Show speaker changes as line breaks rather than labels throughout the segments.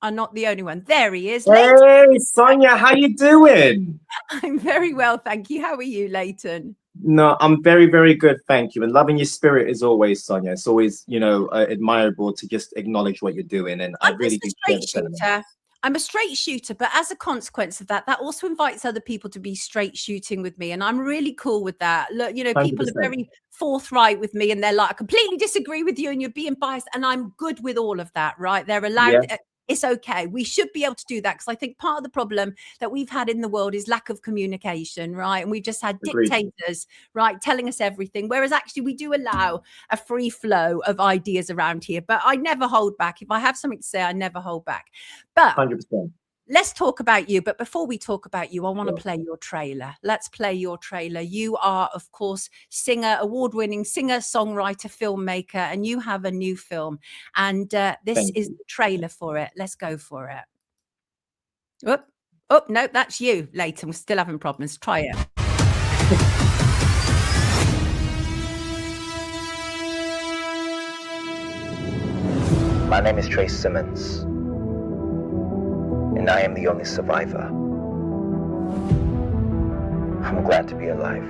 are not the only one. There he is, Leyton.
Hey, Sonia, how you doing?
I'm very well, thank you. How are you, Leyton?
No, I'm very, very good, thank you. And loving your spirit as always, Sonia. It's always, admirable to just acknowledge what you're doing. And I
I'm
really
just a
do share
straight
the sentiment.
shooter. I'm a straight shooter, but as a consequence of that, that also invites other people to be straight shooting with me. And I'm really cool with that. Look, you know, people are
100%.
very forthright with me and they're like, I completely disagree with you and you're being biased. And I'm good with all of that, right? They're allowed.
Yeah,
It's okay. We should be able to do that because I think part of the problem that we've had in the world is lack of communication, right? And we've just had
agreed.
dictators, right, telling us everything. Whereas actually we do allow a free flow of ideas around here. But I never hold back. If I have something to say, I never hold back. But
100%.
let's talk about you. But before we talk about you, I want to
Sure.
play your trailer. Let's play your trailer. You are, of course, singer, award-winning singer, songwriter, filmmaker, and you have a new film. And this
Thank
is
you.
the trailer for it. Let's go for it. Oh, no, that's you, Leyton. We're still having problems. Try it.
My name is Trace Simmons, and I am the only survivor. I'm glad to be alive.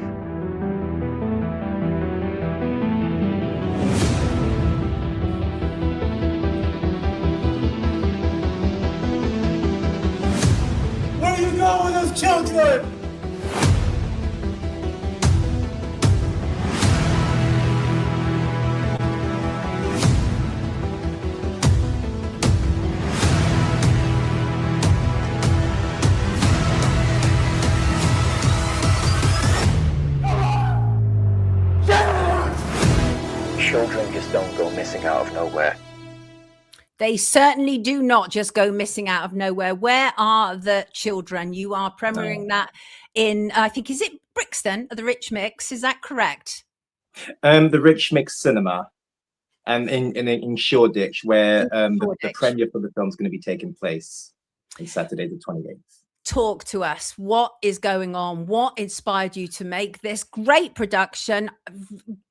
Where are you going with those children?
Children just don't go missing out of nowhere.
They certainly do not just go missing out of nowhere. Where are the children? You are premiering that in, I think, is it Brixton, the Rich Mix? Is that correct?
The Rich Mix Cinema, and in Shoreditch, where the
Shoreditch.
premiere for the film is going to be taking place on Saturday, the 28th.
Talk to us. What is going on? What inspired you to make this great production?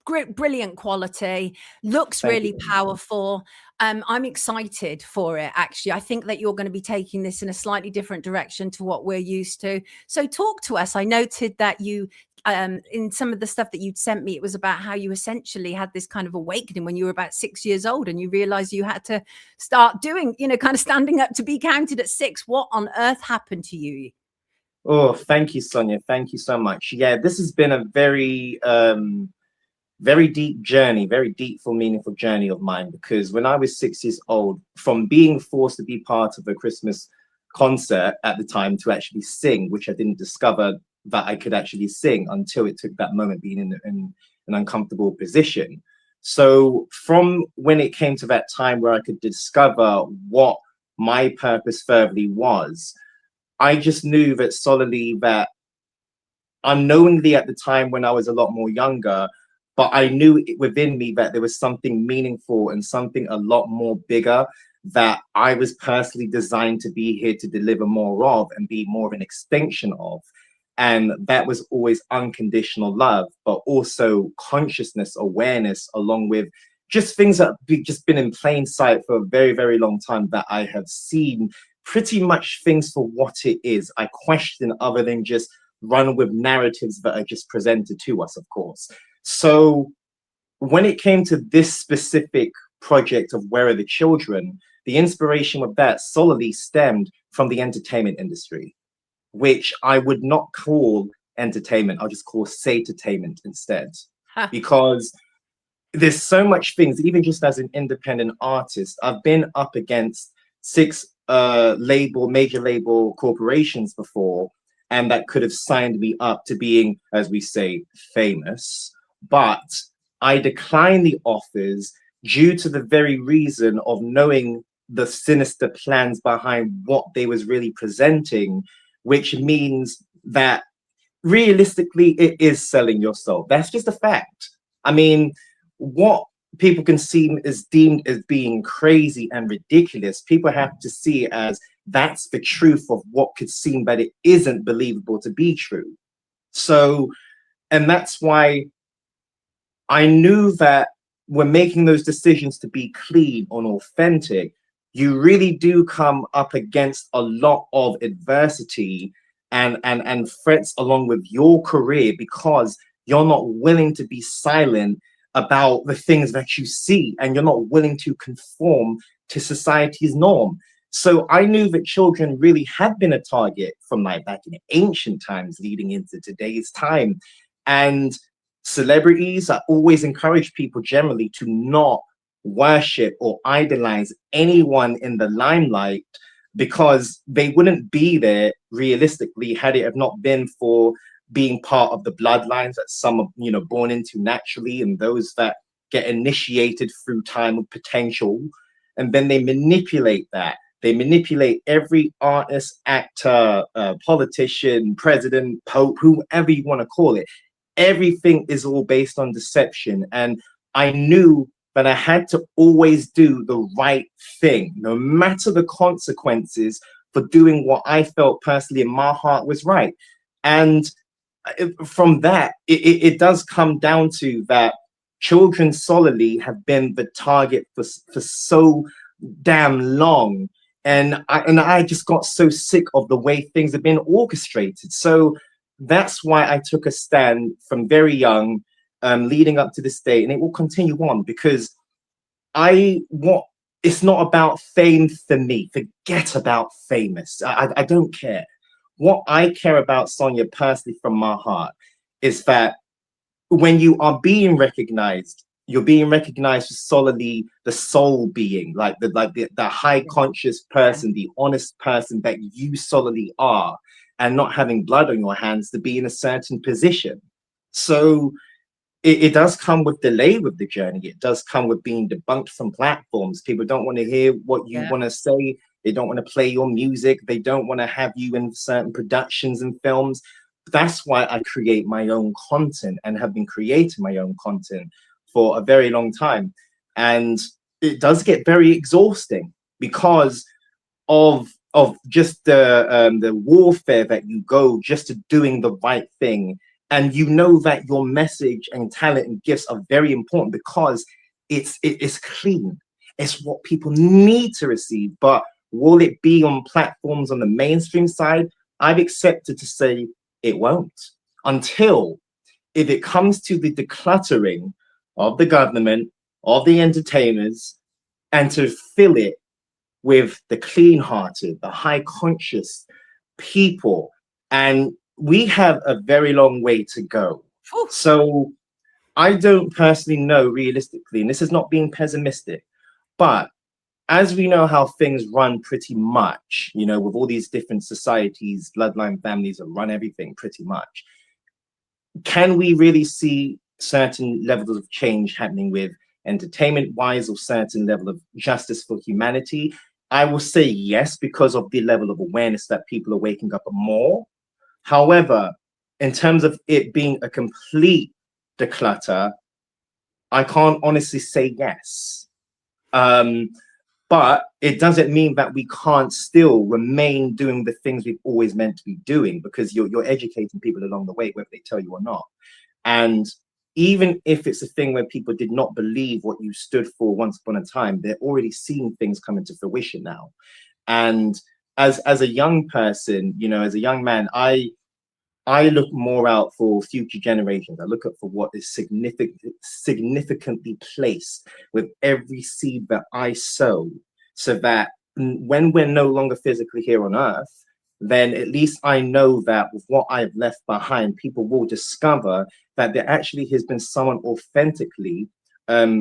Great, brilliant quality. Looks
Thank
really
you.
powerful. I'm excited for it, actually. I think that you're going to be taking this in a slightly different direction to what we're used to. So talk to us. I noted that you, in some of the stuff that you'd sent me, it was about how you essentially had this kind of awakening when you were about 6 years old and you realized you had to start doing, you know, kind of standing up to be counted at 6. What on earth happened to you?
Oh, thank you, Sonia. Thank you so much. Yeah, this has been a very, very deep journey, very deepful, meaningful journey of mine, because when I was 6 years old, from being forced to be part of a Christmas concert at the time to actually sing, which I didn't discover that I could actually sing until it took that moment being in an uncomfortable position. So from when it came to that time where I could discover what my purpose furtherly was, I just knew that solidly, that unknowingly at the time when I was a lot more younger, but I knew within me that there was something meaningful and something a lot more bigger that I was personally designed to be here to deliver more of and be more of an extension of. And that was always unconditional love, but also consciousness, awareness, along with just things that have just been in plain sight for a very, very long time, that I have seen pretty much things for what it is. I question other than just run with narratives that are just presented to us, of course. So when it came to this specific project of Where Are the Children, the inspiration of that solely stemmed from the entertainment industry, which I would not call entertainment. I'll just call satainment instead. Because there's so much things, even just as an independent artist, I've been up against 6 major label corporations before, and that could have signed me up to being, as we say, famous. But I declined the offers due to the very reason of knowing the sinister plans behind what they was really presenting, which means that realistically it is selling your soul. That's just a fact. I mean, what people can see is deemed as being crazy and ridiculous, people have to see as that's the truth of what could seem that it isn't believable to be true. So, and that's why I knew that when making those decisions to be clean and authentic, you really do come up against a lot of adversity and threats along with your career, because you're not willing to be silent about the things that you see, and you're not willing to conform to society's norm. So I knew that children really had been a target from like back in ancient times leading into today's time. And celebrities, I always encourage people generally to not worship or idolize anyone in the limelight, because they wouldn't be there realistically had it have not been for being part of the bloodlines that some are, you know, born into naturally, and those that get initiated through time of potential. And then they manipulate that. They manipulate every artist, actor, politician, president, pope, whoever you want to call it. Everything is all based on deception. And I knew that I had to always do the right thing, no matter the consequences, for doing what I felt personally in my heart was right. And from that, it does come down to that children solidly have been the target for so damn long. And I just got so sick of the way things have been orchestrated. So that's why I took a stand from very young, leading up to this day, and it will continue on, because it's not about fame for me. Forget about famous. I don't care. What I care about, Sonia, personally from my heart, is that when you are being recognized, you're being recognized for solidly the soul being, like the high conscious person, the honest person that you solidly are, and not having blood on your hands to be in a certain position. So it does come with delay with the journey. It does come with being debunked from platforms. People don't want to hear what you want to say. They don't want to play your music. They don't want to have you in certain productions and films. That's why I create my own content and have been creating my own content for a very long time. And it does get very exhausting because of just the warfare that you go just to doing the right thing. And you know that your message and talent and gifts are very important because it's clean. It's what people need to receive. But will it be on platforms on the mainstream side? I've accepted to say it won't, until if it comes to the decluttering of the government, of the entertainers, and to fill it with the clean-hearted, the high-conscious people. And we have a very long way to go.
Oof.
So I don't personally know realistically, and this is not being pessimistic, but as we know how things run pretty much, you know, with all these different societies, bloodline families that run everything pretty much, can we really see certain levels of change happening with entertainment-wise, or certain level of justice for humanity? I will say yes, because of the level of awareness that people are waking up more. However, in terms of it being a complete declutter, I can't honestly say yes. But it doesn't mean that we can't still remain doing the things we've always meant to be doing, because you're educating people along the way, whether they tell you or not. And even if it's a thing where people did not believe what you stood for once upon a time, they're already seeing things come into fruition now. And as a young person, you know, as a young man, I look more out for future generations. I look out for what is significantly placed with every seed that I sow, so that when we're no longer physically here on earth, then at least I know that with what I've left behind, people will discover that there actually has been someone authentically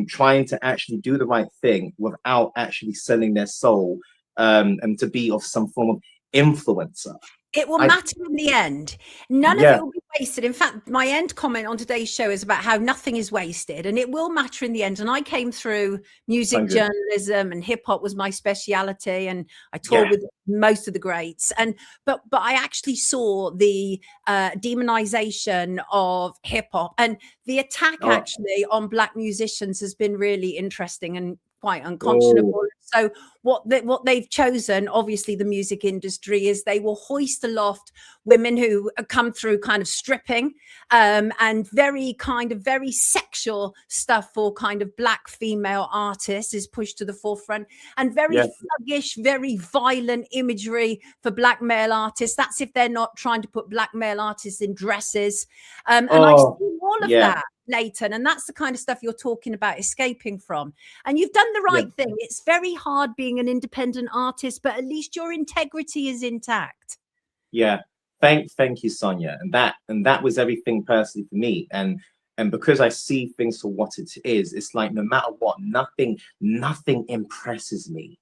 trying to actually do the right thing without actually selling their soul, and to be of some form of influencer.
It will matter in the end. None of it will be wasted. In fact, my end comment on today's show is about how nothing is wasted, and it will matter in the end. And I came through music journalism, and hip hop was my speciality, and I toured with most of the greats. And but I actually saw the demonization of hip hop, and the attack actually on Black musicians has been really interesting and quite unconscionable. So what they've chosen, obviously the music industry, is they will hoist aloft women who come through kind of stripping, and very sexual stuff for kind of black female artists is pushed to the forefront, and very thuggish, very violent imagery for black male artists. That's if they're not trying to put black male artists in dresses. And I've seen all of that, Leyton, and that's the kind of stuff you're talking about escaping from. And you've done the right thing. It's very hard being an independent artist, but at least your integrity is intact.
Yeah. Thank you, Sonia. And that was everything personally for me. And because I see things for what it is, it's like no matter what, nothing impresses me,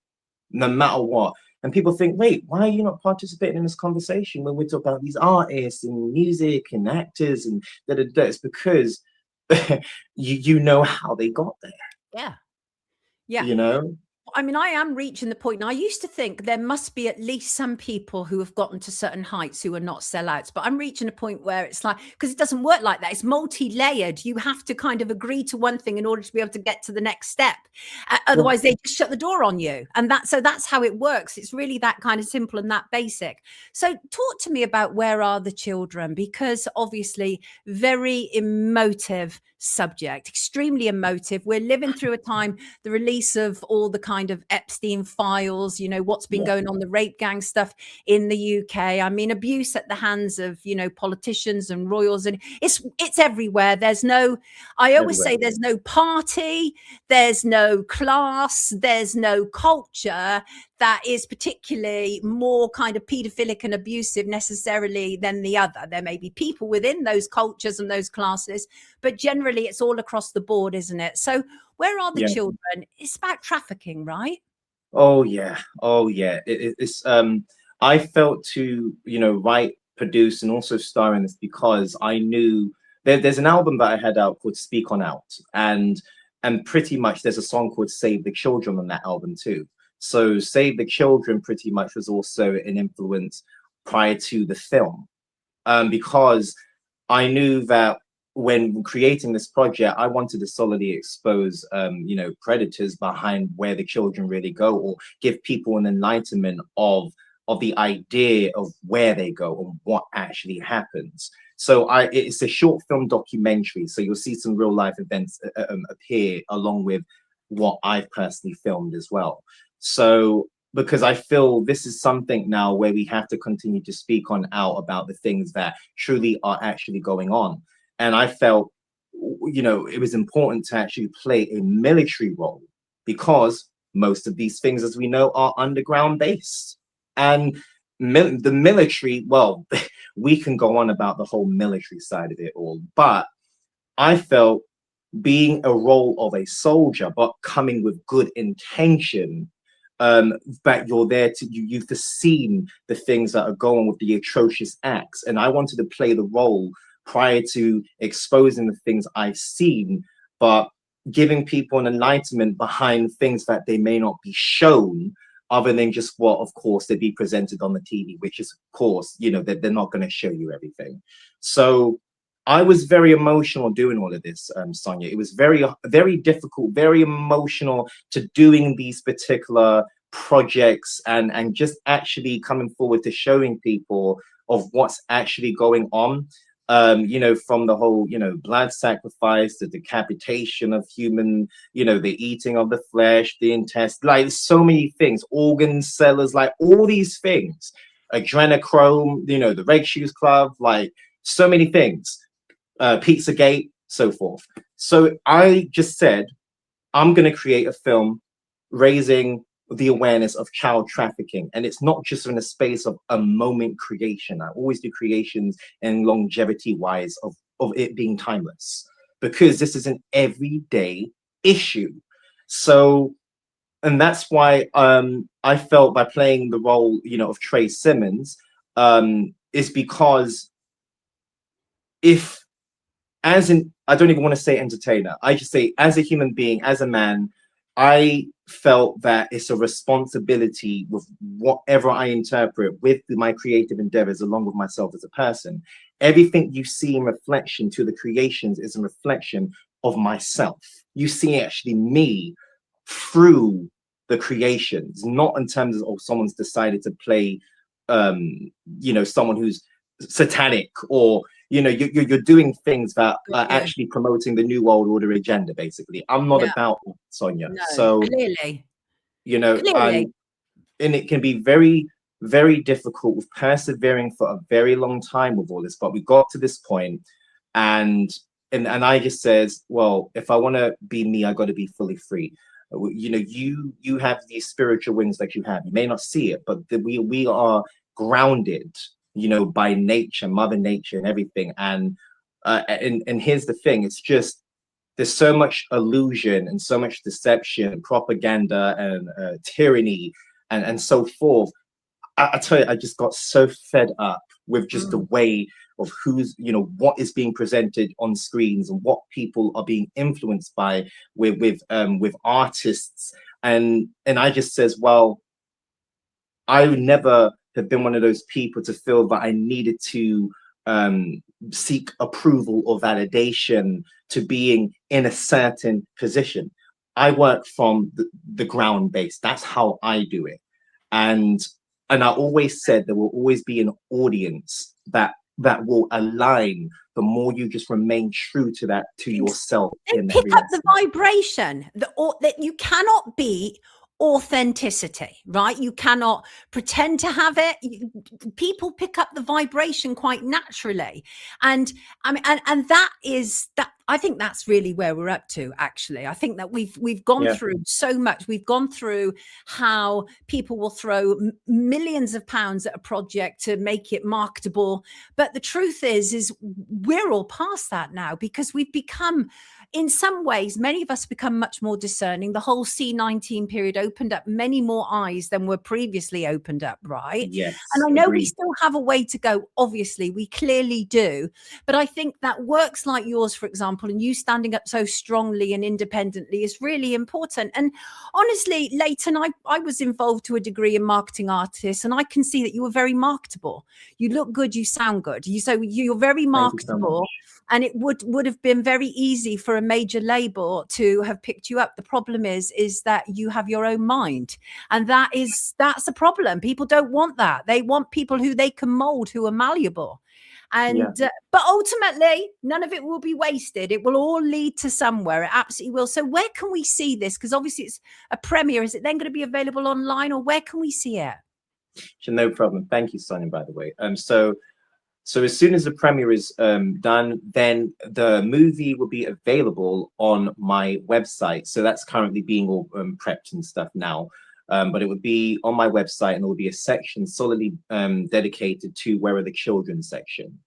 no matter what. And people think, wait, why are you not participating in this conversation when we talk about these artists and music and actors and da-da-da? It's because you know how they got there.
Yeah. Yeah.
You know?
I mean, I am reaching the point now. I used to think there must be at least some people who have gotten to certain heights who are not sellouts, but I'm reaching a point where it's like, because it doesn't work like that. It's multi-layered. You have to kind of agree to one thing in order to be able to get to the next step. Otherwise, they just shut the door on you. And that's how it works. It's really that kind of simple and that basic. So talk to me about Where Are the Children? Because obviously, very emotive subject, extremely emotive. We're living through a time, the release of all the kind of Epstein files, you know, what's been going on, the rape gang stuff in the UK. I mean, abuse at the hands of, you know, politicians and royals, and it's everywhere. I always say there's no party, there's no class, there's no culture that is particularly more kind of paedophilic and abusive necessarily than the other. There may be people within those cultures and those classes, but generally it's all across the board, isn't it? So Where Are the Children? It's about trafficking, right?
Oh yeah. It's I felt to, you know, write, produce, and also star in this because I knew there's an album that I had out called Speak On Out, and pretty much there's a song called Save the Children on that album too. So Save the Children pretty much was also an influence prior to the film, because I knew that when creating this project, I wanted to solidly expose, you know, predators behind where the children really go, or give people an enlightenment of the idea of where they go and what actually happens. So it's a short film documentary. So you'll see some real life events appear along with what I've personally filmed as well. So because I feel this is something now where we have to continue to speak on out about the things that truly are actually going on. And I felt, you know, it was important to actually play a military role because most of these things, as we know, are underground based. And the military, well, we can go on about the whole military side of it all, but I felt being a role of a soldier, but coming with good intention, that you're there to, you've seen the things that are going with the atrocious acts. And I wanted to play the role prior to exposing the things I've seen, but giving people an enlightenment behind things that they may not be shown, other than just what, of course, they'd be presented on the TV, which is, of course, you know, that they're not going to show you everything. So I was very emotional doing all of this, Sonia. It was very, very difficult, very emotional to doing these particular projects and just actually coming forward to showing people of what's actually going on. You know, from the whole, you know, blood sacrifice, the decapitation of human, you know, the eating of the flesh, the intestine, like so many things, organ sellers, like all these things, adrenochrome, you know, the Red Shoes Club, like so many things, Pizzagate, so forth. So I just said, I'm going to create a film raising the awareness of child trafficking, and it's not just in a space of a moment creation. I always do creations and longevity wise of it being timeless, because this is an everyday issue. So, and that's why I felt by playing the role, you know, of Trey Simmons, is because if, as an, I don't even want to say entertainer, I just say as a human being, as a man, I felt that it's a responsibility with whatever I interpret with my creative endeavors, along with myself as a person. Everything you see in reflection to the creations is a reflection of myself. You see actually me through the creations, not in terms of someone's decided to play, someone who's satanic, or you're doing things that are actually promoting the New World Order agenda. Basically, I'm not about that, Sonia.
No,
So
clearly.
And it can be very, very difficult with persevering for a very long time with all this. But we got to this point, and I just says, well, if I want to be me, I got to be fully free. You have these spiritual wings that you have. You may not see it, but we are grounded, by nature, Mother Nature, and everything. And here's the thing: it's just there's so much illusion and so much deception, propaganda, and tyranny, and so forth. I tell you, I just got so fed up with just the way of who's, what is being presented on screens and what people are being influenced by with artists. And I just says, well, I would never have been one of those people to feel that I needed to seek approval or validation to being in a certain position. I work from the ground base. That's how I do it. And I always said there will always be an audience that will align the more you just remain true to that, to yourself.
And pick up the vibration that you cannot be authenticity, right? You cannot pretend to have it. People pick up the vibration quite naturally. And I mean, and that is that. I think that's really where we're up to, actually. I think that we've gone through so much. We've gone through how people will throw millions of pounds at a project to make it marketable. But the truth is we're all past that now, because we've become, in some ways, many of us become much more discerning. The whole C-19 period opened up many more eyes than were previously opened up, right?
Yes.
And I know we still have a way to go. Obviously, we clearly do. But I think that works like yours, for example, and you standing up so strongly and independently is really important. And honestly, Leyton, I was involved to a degree in marketing artists, and I can see that you were very marketable. You look good, you sound good. You're very marketable. And it would have been very easy for a major label to have picked you up. The problem is that you have your own mind, and that's a problem. People don't want that. They want people who they can mold, who are malleable. And but ultimately, none of it will be wasted. It will all lead to somewhere. It absolutely will. So where can we see this? Because obviously it's a premiere. Is it then going to be available online, or where can we see it?
No problem. Thank you, Sonia, by the way. So as soon as the premiere is done, then the movie will be available on my website. So that's currently being all prepped and stuff now. But it would be on my website, and there will be a section solely dedicated to Where Are the Children section.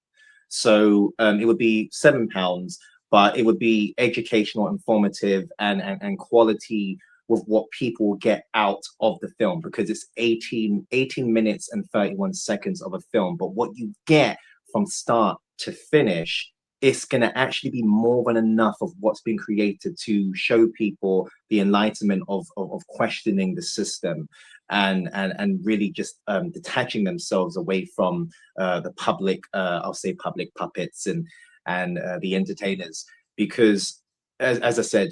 So it would be £7, but it would be educational, informative, and quality with what people will get out of the film, because it's 18 minutes and 31 seconds of a film. But what you get from start to finish, it's going to actually be more than enough of what's been created to show people the enlightenment of questioning the system, and really just detaching themselves away from the public, I'll say public puppets and the entertainers, because as I said,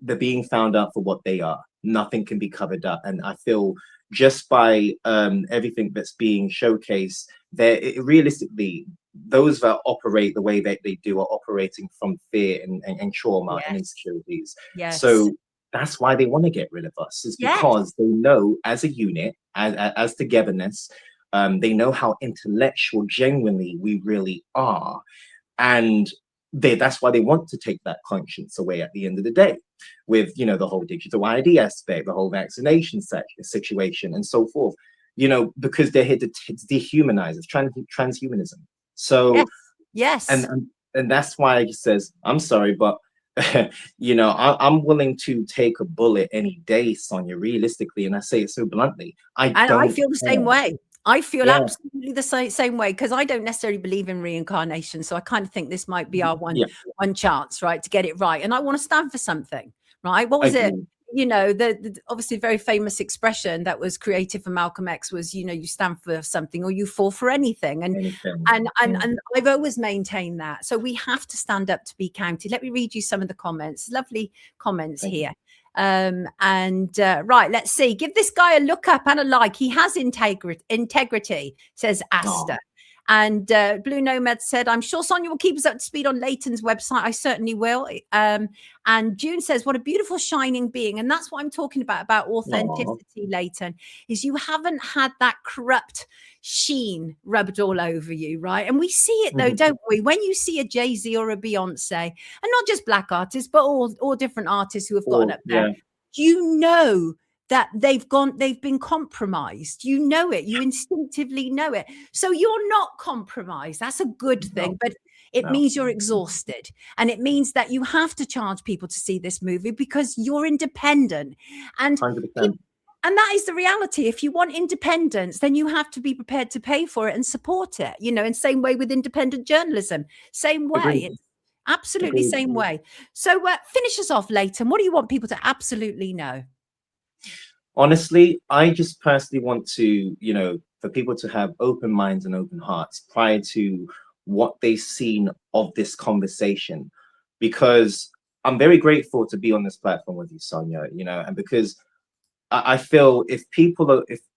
they're being found out for what they are. Nothing can be covered up. And I feel just by everything that's being showcased, realistically, those that operate the way that they do are operating from fear and trauma and insecurities. So that's why they want to get rid of us, is because they know, as a unit, as togetherness, they know how intellectual genuinely we really are. And that's why they want to take that conscience away at the end of the day, with the whole digital ID aspect, the whole vaccination situation, and so forth. Because they're here to dehumanize us, transhumanism. So and that's why he says, I'm sorry, but I'm willing to take a bullet any day, Sonia, realistically, and I say it so bluntly. I
feel the same way. I feel absolutely the same way, because I don't necessarily believe in reincarnation. So I kind of think this might be our one chance, right, to get it right. And I want to stand for something, right? What was it? The obviously very famous expression that was created for Malcolm X was, you stand for something or you fall for anything. And I've always maintained that. So we have to stand up to be counted. Let me read you some of the comments. Lovely comments here. Right, let's see. Give this guy a look up and a like. He has integrity, says Asta. And Blue Nomad said, I'm sure Sonia will keep us up to speed on Leyton's website. I certainly will. And June says, what a beautiful shining being. And that's what I'm talking about authenticity, Leyton, is you haven't had that corrupt sheen rubbed all over you, right? And we see it though, don't we? When you see a Jay-Z or a Beyonce, and not just black artists, but all different artists who have gotten up there, you know that they've been compromised. You know it, you instinctively know it. So you're not compromised. That's a good thing, but it means you're exhausted. And it means that you have to charge people to see this movie because you're independent. And
100%.
And that is the reality. If you want independence, then you have to be prepared to pay for it and support it, you know, in same way with independent journalism, same way. It's absolutely same way. So finish us off, Leyton. What do you want people to absolutely know?
Honestly, I just personally want to, you know, for people to have open minds and open hearts prior to what they've seen of this conversation, because I'm very grateful to be on this platform with you, Sonia, you know, and because I feel if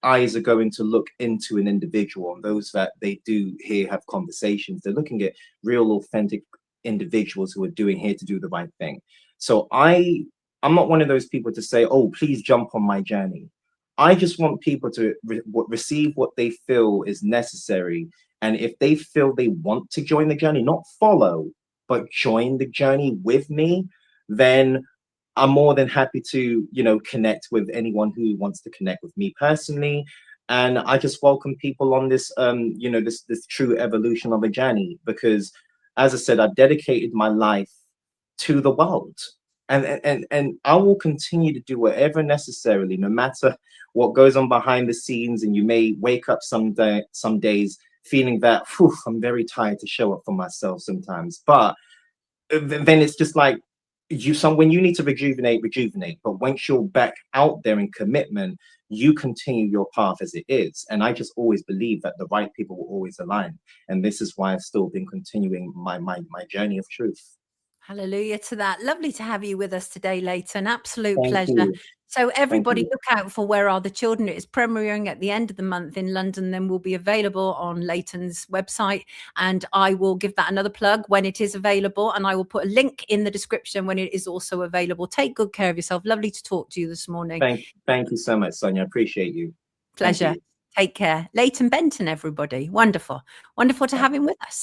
eyes are going to look into an individual, and those that they do here have conversations, they're looking at real, authentic individuals who are here to do the right thing. So I'm not one of those people to say, oh, please jump on my journey. I just want people to receive what they feel is necessary. And if they feel they want to join the journey, not follow, but join the journey with me, then I'm more than happy to, you know, connect with anyone who wants to connect with me personally. And I just welcome people on this, you know, this true evolution of a journey, because as I said, I've dedicated my life to the world. And I will continue to do whatever necessarily, no matter what goes on behind the scenes. And you may wake up some days feeling that, whew, I'm very tired to show up for myself sometimes. But then it's just like, when you need to rejuvenate. But once you're back out there in commitment, you continue your path as it is. And I just always believe that the right people will always align. And this is why I've still been continuing my journey of truth.
Hallelujah to that. Lovely to have you with us today, Leyton. Absolute
Thank
pleasure.
you.
So everybody look out for Where Are the Children? It is premiering at the end of the month in London, then will be available on Leyton's website. And I will give that another plug when it is available. And I will put a link in the description when it is also available. Take good care of yourself. Lovely to talk to you this morning.
Thank you so much, Sonia. I appreciate you.
Pleasure. Take care. Leyton Benta, everybody. Wonderful. Wonderful to have him with us.